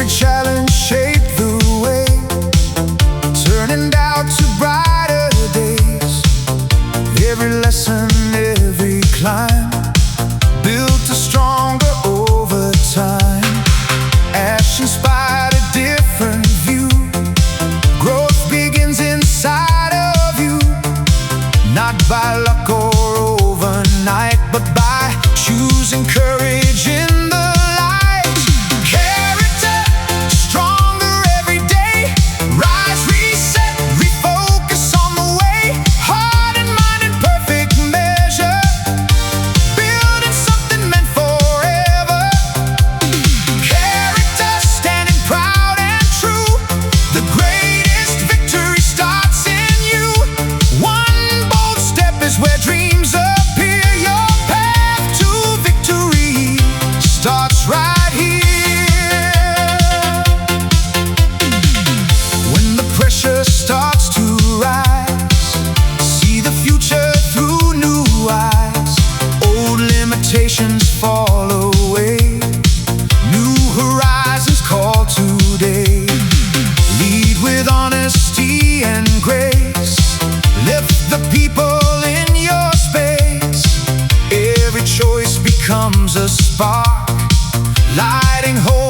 challenge shape the way, turning out to brighter days. Every lesson, every climb built us stronger over time. Ash inspired a different view. Growth begins inside of you, not by luck or overnight, but by choosing courage in the light. Character stronger every day. Rise, reset, refocus on the way. Heart and mind in perfect measure, building something meant forever. Character standing proud and true. The greatest victory starts in you. One bold step is where dreams appear. Your path to victory starts right here. When the pressure starts to rise, see the future through new eyes. Old limitations fall away, new horizons call today. Lead with honesty and grace. Lift the people in your space. Every choice becomes a spark, lighting hope